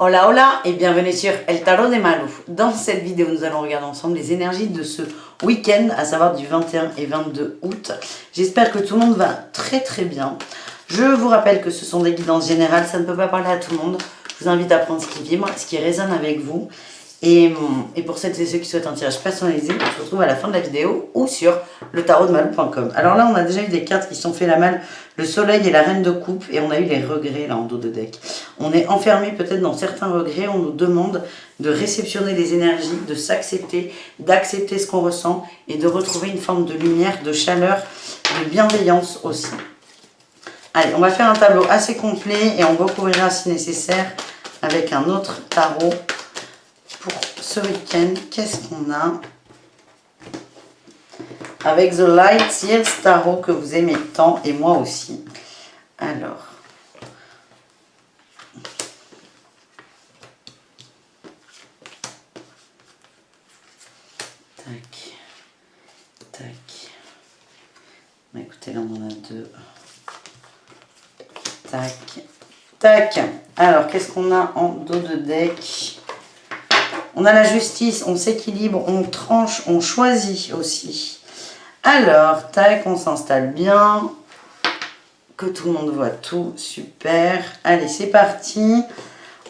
Hola hola et bienvenue sur El Tarot de Malou. Dans cette vidéo, nous allons regarder ensemble les énergies de ce week-end, à savoir du 21 et 22 août. J'espère que tout le monde va très bien. Je vous rappelle que ce sont des guidances générales, ça ne peut pas parler à tout le monde. Je vous invite à prendre ce qui vibre, ce qui résonne avec vous. Et pour celles et ceux qui souhaitent un tirage personnalisé, on se retrouve à la fin de la vidéo ou sur letarotdemalou.com. Alors là, on a déjà eu des cartes qui sont fait la malle, le soleil et la reine de coupe, et on a eu les regrets là en dos de deck. On est enfermé peut-être dans certains regrets, on nous demande de réceptionner les énergies, de s'accepter, d'accepter ce qu'on ressent et de retrouver une forme de lumière, de chaleur, de bienveillance aussi. Allez, on va faire un tableau assez complet et on recouvrira si nécessaire avec un autre tarot. Pour ce week-end, qu'est-ce qu'on a? Avec The Light Years Tarot que vous aimez tant et moi aussi. Alors, tac, tac. Écoutez, là on en a deux. Tac, tac. Alors, qu'est-ce qu'on a en dos de deck? On a la justice, on s'équilibre, on tranche, on choisit aussi. Alors, tac, on s'installe bien. Que tout le monde voit tout, super. Allez, c'est parti.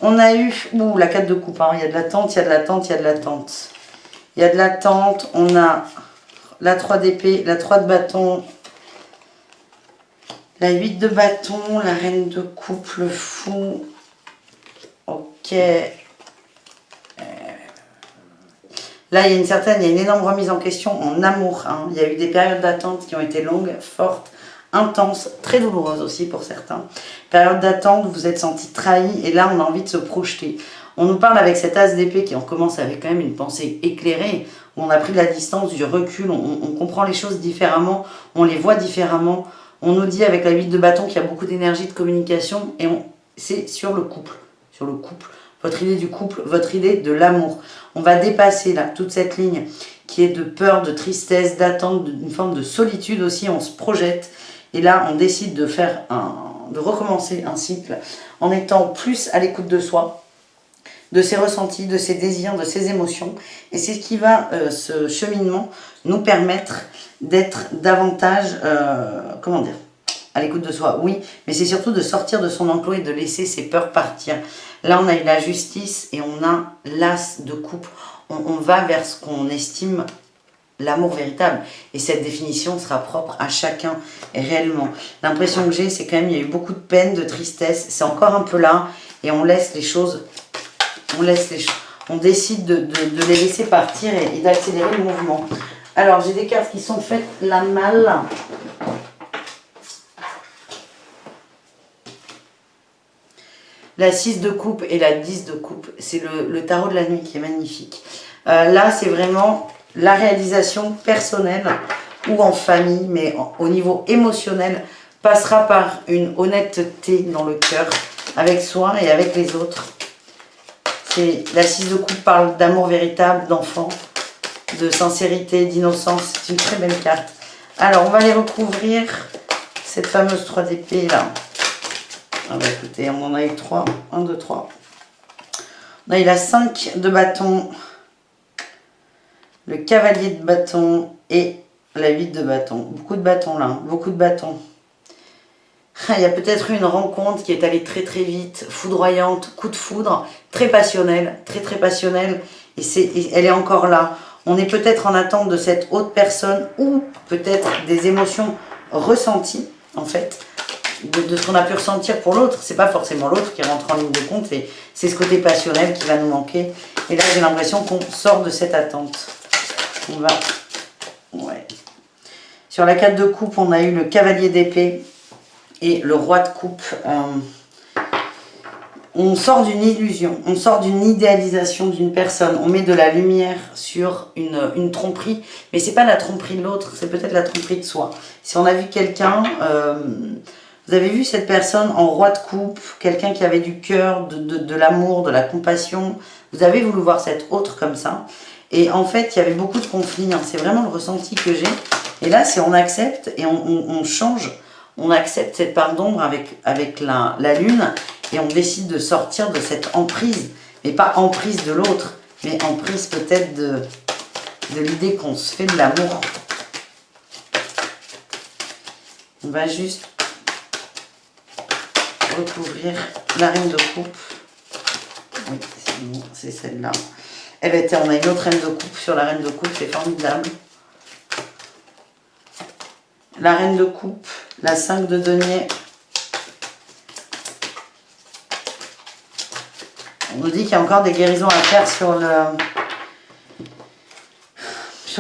On a eu, la 4 de coupe, hein. Il y a de l'attente, il y a de l'attente, il y a de l'attente. Il y a de l'attente, on a la 3 d'épée, la 3 de bâton, la 8 de bâton, la reine de coupe, le fou. Ok. Là, il y a une énorme remise en question en amour. Hein. Il y a eu des périodes d'attente qui ont été longues, fortes, intenses, très douloureuses aussi pour certains. Période d'attente, vous vous êtes senti trahi et là, on a envie de se projeter. On nous parle avec cet as d'épée qui on commence avec quand même une pensée éclairée, où on a pris de la distance, du recul, on comprend les choses différemment, on les voit différemment. On nous dit avec la 8 de bâton qu'il y a beaucoup d'énergie de communication et c'est sur le couple. Sur le couple. Votre idée du couple, votre idée de l'amour. On va dépasser là toute cette ligne qui est de peur, de tristesse, d'attente, d'une forme de solitude aussi. On se projette et là on décide de recommencer un cycle en étant plus à l'écoute de soi, de ses ressentis, de ses désirs, de ses émotions. Et c'est ce qui va, ce cheminement, nous permettre d'être davantage, à l'écoute de soi, oui, mais c'est surtout de sortir de son enclos et de laisser ses peurs partir. Là, on a eu la justice et on a l'as de coupe. On va vers ce qu'on estime l'amour véritable. Et cette définition sera propre à chacun et réellement. L'impression que j'ai, c'est quand même, il y a eu beaucoup de peine, de tristesse. C'est encore un peu là et on laisse les choses, on décide de les laisser partir et d'accélérer le mouvement. Alors, j'ai des cartes qui sont faites la malle. La 6 de coupe et la 10 de coupe, c'est le tarot de la nuit qui est magnifique. Là, c'est vraiment la réalisation personnelle ou en famille, mais au niveau émotionnel, passera par une honnêteté dans le cœur, avec soi et avec les autres. La 6 de coupe parle d'amour véritable, d'enfant, de sincérité, d'innocence. C'est une très belle carte. Alors, on va les recouvrir, cette fameuse 3 d'épée là. Ah bah écoutez, on en a eu 3. 1, 2, 3. On a eu la 5 de bâton, le cavalier de bâton et la 8 de bâton. Beaucoup de bâtons là, hein. Beaucoup de bâtons. Il y a peut-être eu une rencontre qui est allée très vite, foudroyante, coup de foudre, très passionnelle, très passionnelle. Et elle est encore là. On est peut-être en attente de cette autre personne ou peut-être des émotions ressenties en fait. De ce qu'on a pu ressentir pour l'autre, c'est pas forcément l'autre qui rentre en ligne de compte, et c'est ce côté passionnel qui va nous manquer. Et là, j'ai l'impression qu'on sort de cette attente. On va, ouais. Sur la 4 de coupe, on a eu le cavalier d'épée et le roi de coupe. On sort d'une illusion, on sort d'une idéalisation d'une personne, on met de la lumière sur une tromperie, mais c'est pas la tromperie de l'autre, c'est peut-être la tromperie de soi. Si on a vu quelqu'un, vous avez vu cette personne en roi de coupe, quelqu'un qui avait du cœur, de l'amour, de la compassion, vous avez voulu voir cette autre comme ça, et en fait il y avait beaucoup de conflits, hein. C'est vraiment le ressenti que j'ai, et là c'est on accepte et on change. On accepte cette part d'ombre avec la lune et on décide de sortir de cette emprise, mais pas emprise de l'autre, mais emprise peut-être de l'idée qu'on se fait de l'amour. On va juste recouvrir la reine de coupe. Oui, c'est bon, c'est celle-là. Eh bien, on a une autre reine de coupe sur la reine de coupe, c'est formidable. La reine de coupe, la 5 de denier. On nous dit qu'il y a encore des guérisons à faire sur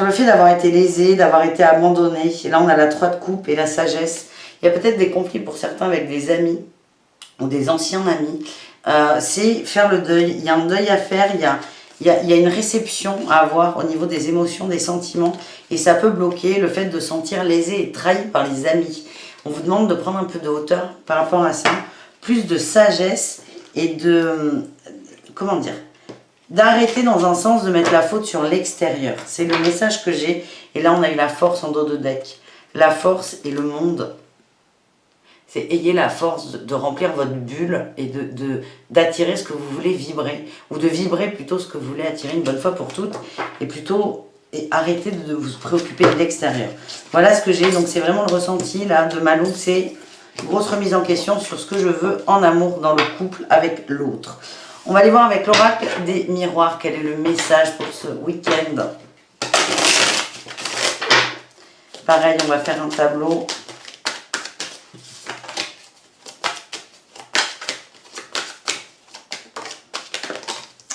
le fait d'avoir été lésé, d'avoir été abandonné. Et là, on a la 3 de coupe et la sagesse. Il y a peut-être des conflits pour certains avec des amis ou des anciens amis. C'est faire le deuil. Il y a un deuil à faire, il y a une réception à avoir au niveau des émotions, des sentiments. Et ça peut bloquer le fait de sentir lésé et trahi par les amis. On vous demande de prendre un peu de hauteur par rapport à ça. Plus de sagesse et de... Comment dire ? D'arrêter dans un sens de mettre la faute sur l'extérieur. C'est le message que j'ai. Et là, on a eu la force en dos de deck. La force et le monde. C'est ayez la force de remplir votre bulle et d'attirer ce que vous voulez vibrer. Ou de vibrer plutôt ce que vous voulez attirer une bonne fois pour toutes. Et plutôt arrêter de vous préoccuper de l'extérieur. Voilà ce que j'ai. Donc c'est vraiment le ressenti là de Malou. C'est une grosse remise en question sur ce que je veux en amour dans le couple avec l'autre. On va aller voir avec l'oracle des miroirs. Quel est le message pour ce week-end? Pareil, on va faire un tableau.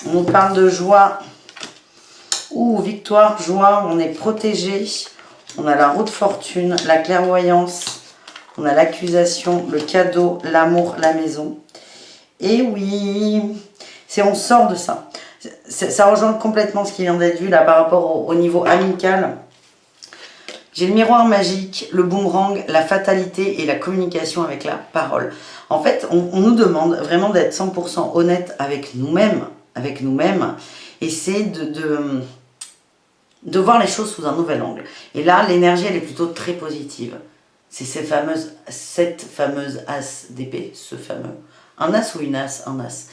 On nous parle de joie. Ouh, victoire, joie, on est protégé. On a la roue de fortune, la clairvoyance. On a l'accusation, le cadeau, l'amour, la maison. Et oui, on sort de ça. Ça rejoint complètement ce qui vient d'être vu là par rapport au niveau amical. J'ai le miroir magique, le boomerang, la fatalité et la communication avec la parole. En fait, on nous demande vraiment d'être 100% honnête avec nous-mêmes. Et c'est de voir les choses sous un nouvel angle. Et là, l'énergie, elle est plutôt très positive. C'est cette fameuse as d'épée, ce fameux... Un as ou une as? Un as.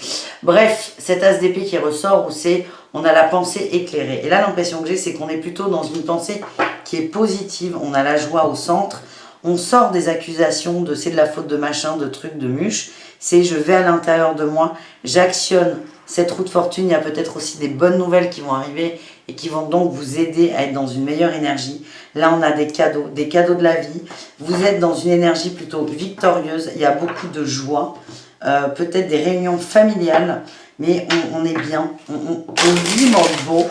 Bref, cet as d'épée qui ressort où on a la pensée éclairée. Et là, l'impression que j'ai, c'est qu'on est plutôt dans une pensée qui est positive. On a la joie au centre. On sort des accusations de c'est de la faute de machin, de trucs, de mûche. C'est je vais à l'intérieur de moi, j'actionne cette roue de fortune. Il y a peut-être aussi des bonnes nouvelles qui vont arriver et qui vont donc vous aider à être dans une meilleure énergie. Là, on a des cadeaux de la vie. Vous êtes dans une énergie plutôt victorieuse. Il y a beaucoup de joie. Peut-être des réunions familiales, mais on est bien, on vibre beau,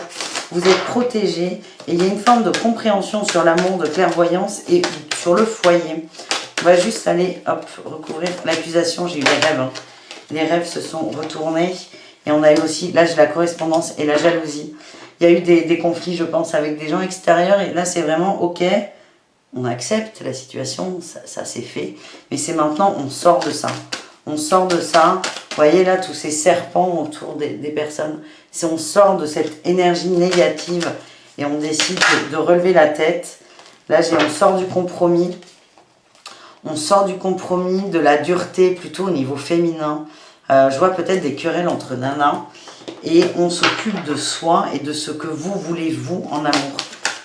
vous êtes protégés, et il y a une forme de compréhension sur l'amour, de clairvoyance et sur le foyer. On va juste aller, hop, recouvrir l'accusation. J'ai eu les rêves, les rêves se sont retournés, et on a eu aussi, là j'ai la correspondance et la jalousie. Il y a eu des conflits, je pense, avec des gens extérieurs, et là c'est vraiment ok, on accepte la situation, ça c'est fait, mais c'est maintenant, on sort de ça. On sort de ça, vous voyez là tous ces serpents autour des personnes. Si on sort de cette énergie négative et on décide de relever la tête, là on sort du compromis. On sort du compromis, de la dureté plutôt au niveau féminin. Je vois peut-être des querelles entre nanas. Et on s'occupe de soi et de ce que vous voulez vous en amour.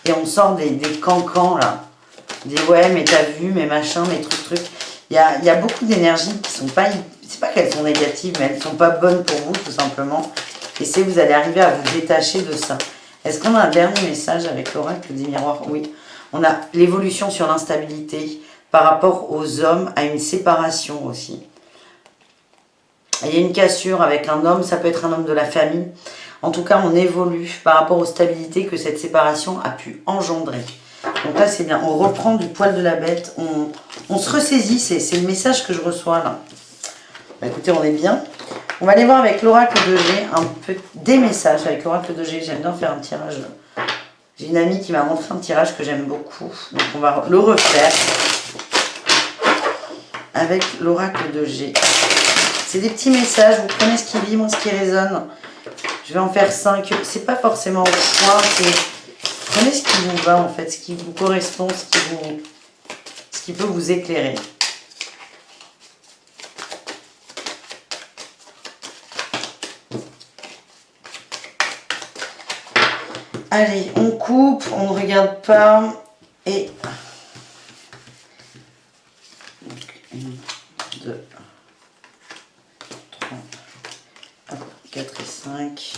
Et on sort des cancans là. Des ouais mais t'as vu, mes machins, mes trucs. Il y a beaucoup d'énergies qui sont pas... C'est pas qu'elles sont négatives, mais elles sont pas bonnes pour vous, tout simplement. Et c'est vous allez arriver à vous détacher de ça. Est-ce qu'on a un dernier message avec l'oracle des miroirs? Oui. On a l'évolution sur l'instabilité par rapport aux hommes, à une séparation aussi. Il y a une cassure avec un homme, ça peut être un homme de la famille. En tout cas, on évolue par rapport aux stabilités que cette séparation a pu engendrer. Donc là, c'est bien. On reprend du poil de la bête. On se ressaisit. C'est le message que je reçois là. Bah, écoutez, on est bien. On va aller voir avec l'oracle de G des messages avec l'oracle de G. J'aime bien faire un tirage. J'ai une amie qui m'a montré un tirage que j'aime beaucoup. Donc on va le refaire avec l'oracle de G. C'est des petits messages. Vous prenez ce qui vibre, ce qui résonne. Je vais en faire 5. C'est pas forcément au choix. Prenez ce qui vous va en fait, ce qui vous correspond, ce qui peut vous éclairer. Allez, on coupe, on ne regarde pas. Et 1, 2, 3, 4 et 5.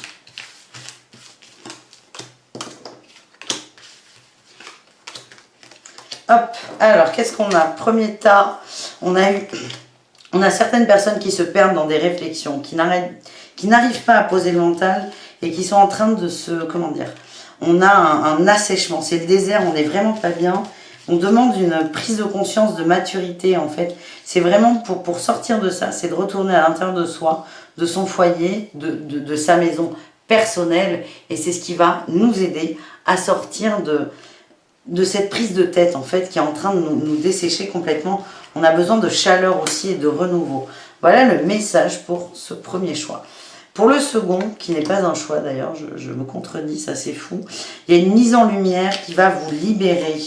Hop, alors qu'est-ce qu'on a? Premier tas, on a certaines personnes qui se perdent dans des réflexions, qui n'arrivent pas à poser le mental et qui sont en train de se, comment dire, on a un assèchement, c'est le désert, on n'est vraiment pas bien. On demande une prise de conscience, de maturité en fait. C'est vraiment pour sortir de ça, c'est de retourner à l'intérieur de soi, de son foyer, de sa maison personnelle. Et c'est ce qui va nous aider à sortir de cette prise de tête en fait qui est en train de nous dessécher complètement. On a besoin de chaleur aussi et de renouveau. Voilà le message pour ce premier choix. Pour le second, qui n'est pas un choix d'ailleurs, je me contredis, ça c'est fou. Il y a une mise en lumière qui va vous libérer.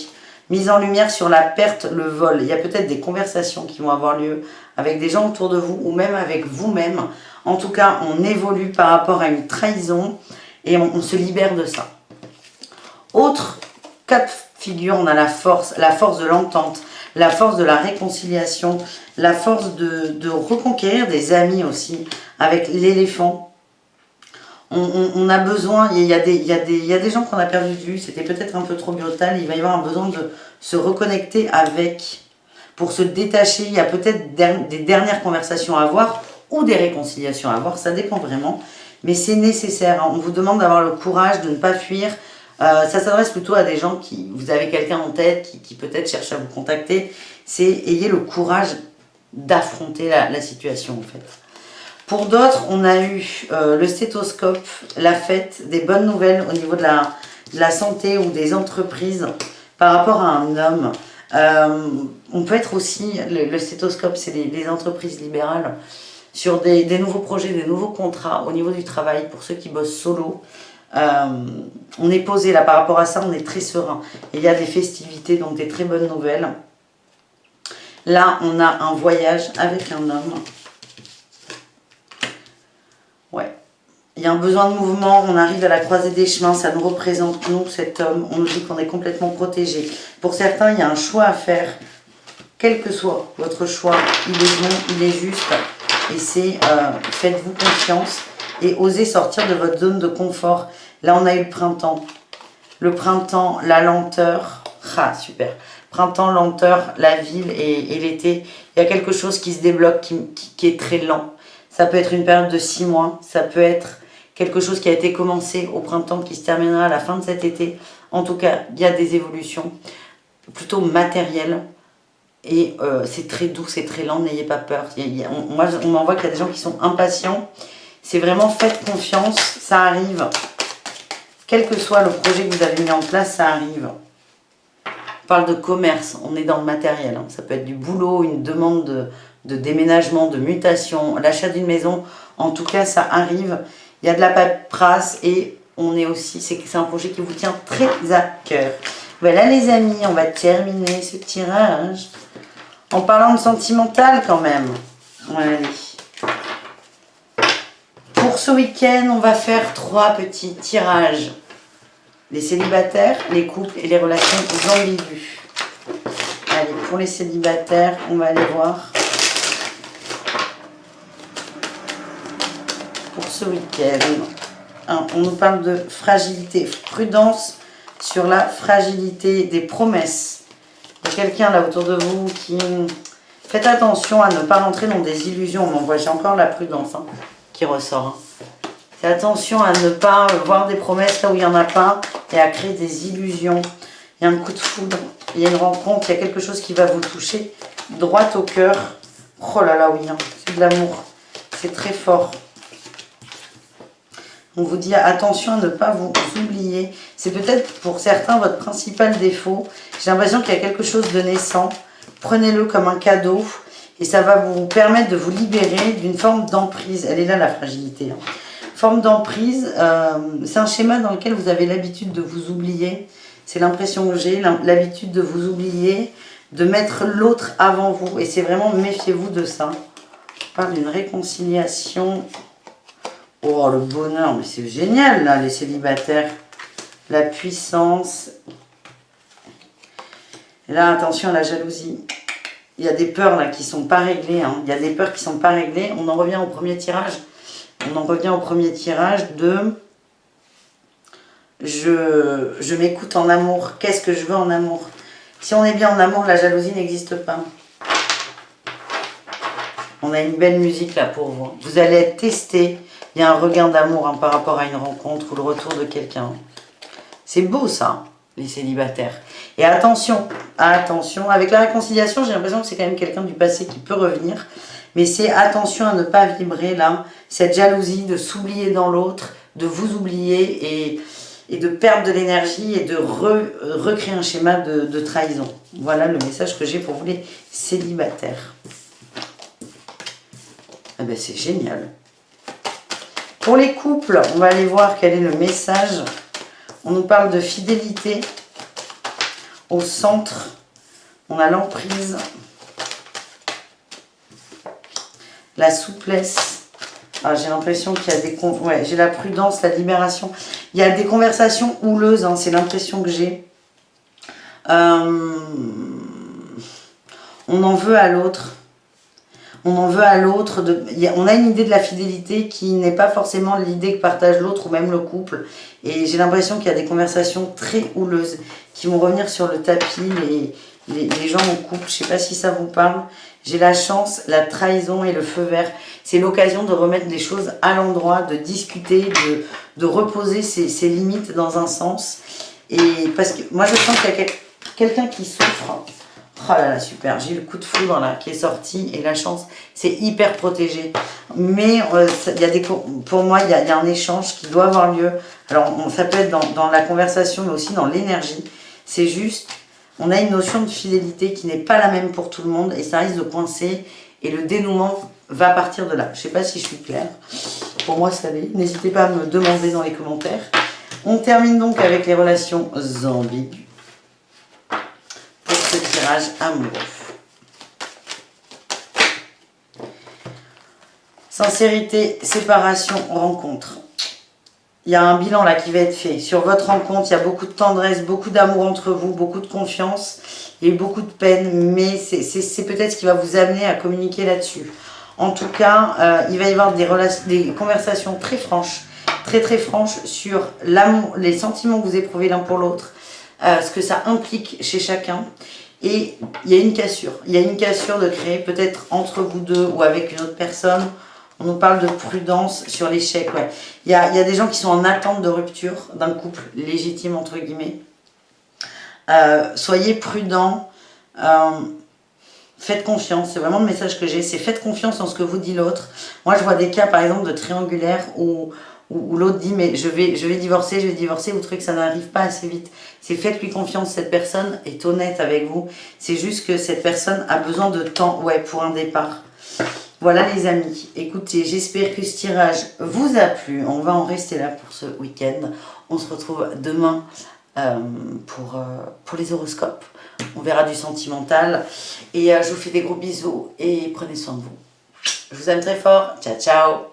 Mise en lumière sur la perte, le vol. Il y a peut-être des conversations qui vont avoir lieu avec des gens autour de vous ou même avec vous-même. En tout cas, on évolue par rapport à une trahison et on se libère de ça. Autre cas de figure, on a la force de l'entente, la force de la réconciliation, la force de reconquérir des amis aussi, avec l'éléphant. On a besoin, il y a des gens qu'on a perdu de vue, c'était peut-être un peu trop brutal, il va y avoir un besoin de se reconnecter avec, pour se détacher, il y a peut-être des dernières conversations à avoir, ou des réconciliations à avoir, ça dépend vraiment, mais c'est nécessaire, hein. On vous demande d'avoir le courage de ne pas fuir. Ça s'adresse plutôt à des gens qui, vous avez quelqu'un en tête qui peut-être cherche à vous contacter. C'est ayez le courage d'affronter la situation en fait. Pour d'autres, on a eu le stéthoscope, la fête, des bonnes nouvelles au niveau de la santé ou des entreprises par rapport à un homme. On peut être aussi, le stéthoscope, c'est les entreprises libérales, sur des nouveaux projets, des nouveaux contrats au niveau du travail pour ceux qui bossent solo. On est posé là par rapport à ça, on est très serein. Il y a des festivités, donc des très bonnes nouvelles. Là, on a un voyage avec un homme. Ouais. Il y a un besoin de mouvement, on arrive à la croisée des chemins, ça nous représente, nous, cet homme. On nous dit qu'on est complètement protégé. Pour certains, il y a un choix à faire. Quel que soit votre choix, il est bon, il est juste. Et c'est faites-vous confiance et osez sortir de votre zone de confort. Là, on a eu le printemps. Le printemps, la lenteur. Ah, super. Printemps, lenteur, la ville et l'été. Il y a quelque chose qui se débloque, qui est très lent. Ça peut être une période de 6 mois. Ça peut être quelque chose qui a été commencé au printemps, qui se terminera à la fin de cet été. En tout cas, il y a des évolutions plutôt matérielles. Et c'est très doux, c'est très lent, n'ayez pas peur. Moi, on m'envoie qu'il y a des gens qui sont impatients. C'est vraiment faites confiance, ça arrive. Quel que soit le projet que vous avez mis en place, ça arrive. On parle de commerce, on est dans le matériel. Hein. Ça peut être du boulot, une demande de déménagement, de mutation, l'achat d'une maison. En tout cas, ça arrive. Il y a de la paperasse et on est aussi, c'est un projet qui vous tient très à cœur. Voilà les amis, on va terminer ce tirage en parlant de sentimental quand même. Allez. Pour ce week-end, on va faire 3 petits tirages. Les célibataires, les couples et les relations ambiguës. Allez, pour les célibataires, on va aller voir. Pour ce week-end, on nous parle de fragilité, prudence sur la fragilité des promesses. Il y a quelqu'un là autour de vous qui... Faites attention à ne pas rentrer dans des illusions. On m'envoie, j'ai encore la prudence qui ressort. Hein. Faites attention à ne pas voir des promesses là où il n'y en a pas et à créer des illusions. Il y a un coup de foudre, il y a une rencontre, il y a quelque chose qui va vous toucher droit au cœur. Oh là là, oui, hein, c'est de l'amour. C'est très fort. On vous dit attention à ne pas vous oublier. C'est peut-être pour certains votre principal défaut. J'ai l'impression qu'il y a quelque chose de naissant. Prenez-le comme un cadeau et ça va vous permettre de vous libérer d'une forme d'emprise. Elle est là la fragilité. Hein. Forme d'emprise, c'est un schéma dans lequel vous avez l'habitude de vous oublier. C'est l'impression que j'ai, l'habitude de vous oublier, de mettre l'autre avant vous. Et c'est vraiment, méfiez-vous de ça. On parle d'une réconciliation. Oh, le bonheur, mais c'est génial, là, les célibataires. la puissance. Et là, attention à la jalousie. Il y a des peurs là qui ne sont pas réglées. Hein. Il y a des peurs qui ne sont pas réglées. On en revient au premier tirage. On en revient au premier tirage de... Je m'écoute en amour. Qu'est-ce que je veux en amour? Si on est bien en amour, la jalousie n'existe pas. On a une belle musique là pour vous. Vous allez être testé. Il y a un regain d'amour hein, par rapport à une rencontre ou le retour de quelqu'un. C'est beau ça, les célibataires. Et attention, attention. Avec la réconciliation, j'ai l'impression que c'est quand même quelqu'un du passé qui peut revenir. Mais c'est attention à ne pas vibrer là. Cette jalousie de s'oublier dans l'autre, de vous oublier et de perdre de l'énergie et de recréer un schéma de trahison. Voilà le message que j'ai pour vous les célibataires. Eh ben c'est génial. Pour les couples, on va aller voir quel est le message. On nous parle de fidélité. Au centre, on a l'emprise. La souplesse. Ah, j'ai l'impression qu'il y a des... Ouais, j'ai la prudence, la libération. Il y a des conversations houleuses, hein, c'est l'impression que j'ai. On en veut à l'autre. On en veut à l'autre. On a une idée de la fidélité qui n'est pas forcément l'idée que partage l'autre ou même le couple. Et j'ai l'impression qu'il y a des conversations très houleuses qui vont revenir sur le tapis, les gens en couple. Je ne sais pas si ça vous parle. J'ai la chance, la trahison et le feu vert. C'est l'occasion de remettre les choses à l'endroit, de discuter, de reposer ses limites dans un sens. Et parce que moi, je sens qu'il y a quelqu'un qui souffre. Oh là là, super. J'ai le coup de foudre là qui est sorti et la chance, c'est hyper protégé. Mais il y a pour moi, il y a un échange qui doit avoir lieu. Alors, ça peut être dans la conversation, mais aussi dans l'énergie. C'est juste... On a une notion de fidélité qui n'est pas la même pour tout le monde et ça risque de coincer et le dénouement va partir de là. Je ne sais pas si je suis claire. Pour moi, ça l'est. N'hésitez pas à me demander dans les commentaires. On termine donc avec les relations ambiguës pour ce tirage amoureux. Sincérité, séparation, rencontre. Il y a un bilan là qui va être fait. Sur votre rencontre, il y a beaucoup de tendresse, beaucoup d'amour entre vous, beaucoup de confiance et beaucoup de peine. Mais c'est peut-être ce qui va vous amener à communiquer là-dessus. En tout cas, il va y avoir des conversations très franches, très franches sur l'amour, les sentiments que vous éprouvez l'un pour l'autre, ce que ça implique chez chacun. Et il y a une cassure. Il y a une cassure de créer peut-être entre vous deux ou avec une autre personne. On nous parle de prudence sur l'échec. Ouais. Il y a des gens qui sont en attente de rupture d'un couple légitime, entre guillemets. Soyez prudents. Faites confiance. C'est vraiment le message que j'ai. C'est faites confiance en ce que vous dit l'autre. Moi, je vois des cas, par exemple, de triangulaire où l'autre dit « mais je vais divorcer, vous trouvez que ça n'arrive pas assez vite ». C'est faites-lui confiance. Cette personne est honnête avec vous. C'est juste que cette personne a besoin de temps pour un départ. Voilà les amis, écoutez, j'espère que ce tirage vous a plu. On va en rester là pour ce week-end. On se retrouve demain pour les horoscopes. On verra du sentimental. Et je vous fais des gros bisous et prenez soin de vous. Je vous aime très fort. Ciao, ciao.